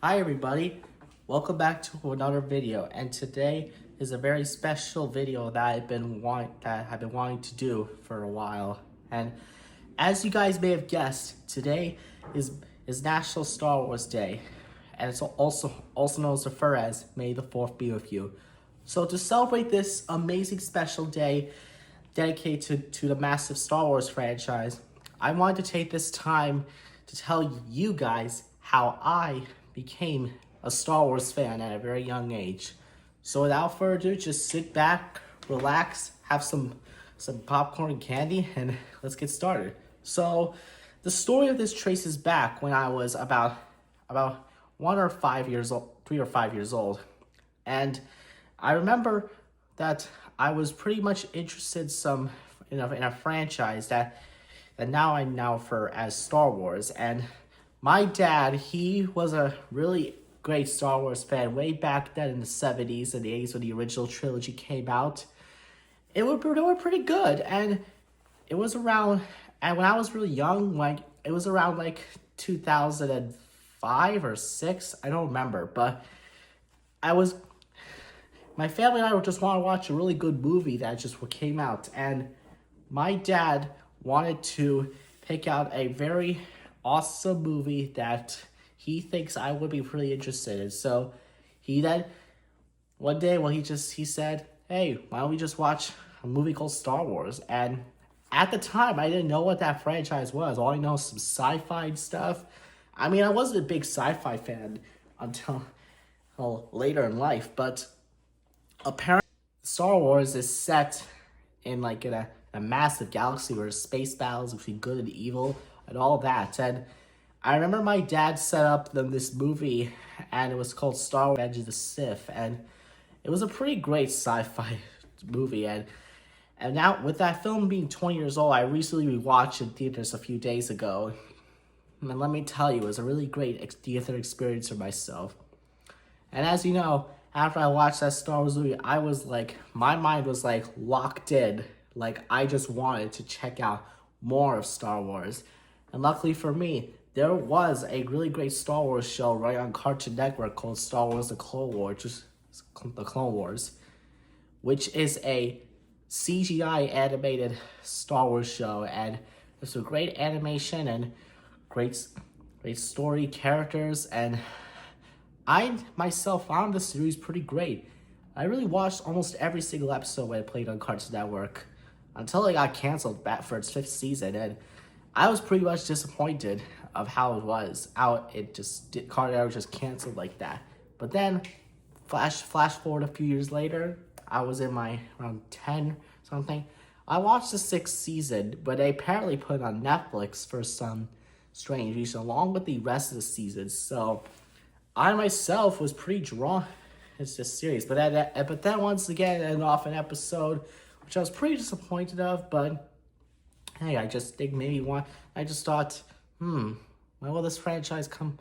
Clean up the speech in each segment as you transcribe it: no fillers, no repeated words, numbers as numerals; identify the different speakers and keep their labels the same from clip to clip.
Speaker 1: Hi everybody, welcome back to another video, and today is a very special video that I've been wanting to do for a while. And as you guys may have guessed, today is National Star Wars Day, and it's also known as May the 4th be with you. So to celebrate this amazing special day dedicated to the massive Star Wars franchise, I wanted to take this time to tell you guys how I became a Star Wars fan at a very young age. So without further ado, just sit back, relax, have some popcorn and candy, and let's get started. So the story of this traces back when I was about 3 or 5 years old. And I remember that I was pretty much interested in a franchise that now I know for as Star Wars. And my dad, he was a really great Star Wars fan way back then in the 70s and the 80s when the original trilogy came out. They were pretty good, and it was around, and when I was really young, it was around 2005 or 6, I don't remember, but my family and I just want to watch a really good movie that just came out, and my dad wanted to pick out a very awesome movie that he thinks I would be pretty interested in. So he then, one day, he said, hey, why don't we just watch a movie called Star Wars? And at the time, I didn't know what that franchise was. All I know is some sci-fi stuff. I mean, I wasn't a big sci-fi fan until later in life, but apparently Star Wars is set in a massive galaxy where space battles between good and evil and all that. And I remember my dad set up this movie, and it was called Star Wars: Revenge of the Sith, and it was a pretty great sci-fi movie. And now, with that film being 20 years old, I recently rewatched it in theaters a few days ago, and let me tell you, it was a really great theater experience for myself. And as you know, after I watched that Star Wars movie, my mind was locked in. I just wanted to check out more of Star Wars. And luckily for me, there was a really great Star Wars show right on Cartoon Network called Star Wars: The Clone Wars, which is a CGI animated Star Wars show, and it's a great animation and great story, characters, and I myself found the series pretty great. I really watched almost every single episode when it played on Cartoon Network until it got canceled back for its 5th season, and I was pretty much disappointed of how it was. Cartoon Network just canceled like that. But then, flash forward a few years later, I was in my around 10 something. I watched the 6th season, but they apparently put it on Netflix for some strange reason, along with the rest of the seasons. So I myself was pretty drawn to this series. But then once again, it ended off an episode, which I was pretty disappointed of, but hey, I just thought, when will this franchise come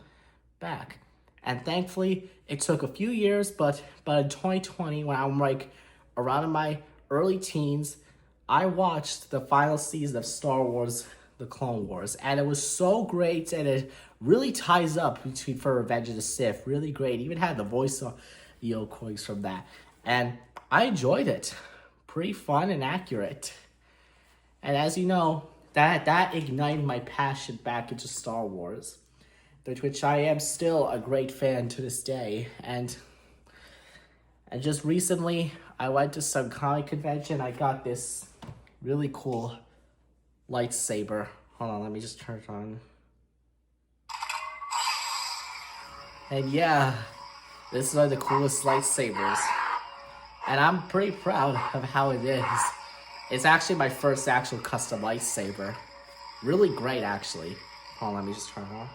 Speaker 1: back? And thankfully, it took a few years, but in 2020, when I'm around in my early teens, I watched the final season of Star Wars: The Clone Wars, and it was so great, and it really ties up for Revenge of the Sith. Really great. Even had the voice of quotes from that, and I enjoyed it. Pretty fun and accurate. And as you know, that ignited my passion back into Star Wars, which I am still a great fan to this day. And just recently, I went to some comic convention. I got this really cool lightsaber. Hold on, let me just turn it on. And yeah, this is one of the coolest lightsabers. And I'm pretty proud of how it is. It's actually my first actual custom lightsaber. Really great, actually. Hold on, let me just turn it on.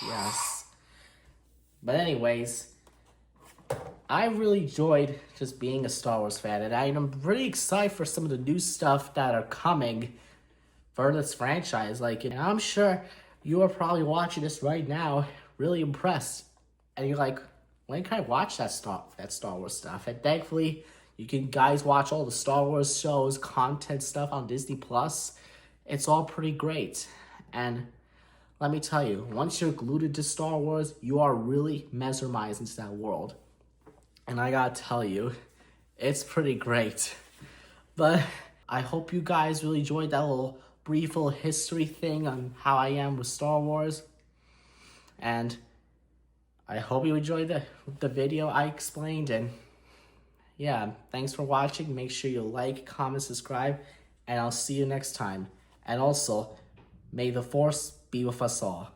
Speaker 1: Yes. But anyways, I really enjoyed just being a Star Wars fan, and I'm pretty excited for some of the new stuff that are coming for this franchise. I'm sure you are probably watching this right now, really impressed, and you're like, when can I watch that Star Wars stuff? And thankfully, you can guys watch all the Star Wars shows, content stuff on Disney Plus. It's all pretty great. And let me tell you, once you're glued into Star Wars, you are really mesmerized into that world. And I gotta tell you, it's pretty great. But I hope you guys really enjoyed that brief little history thing on how I am with Star Wars. And I hope you enjoyed the video I explained. And yeah, thanks for watching. Make sure you like, comment, subscribe, and I'll see you next time. And also, may the Force be with us all.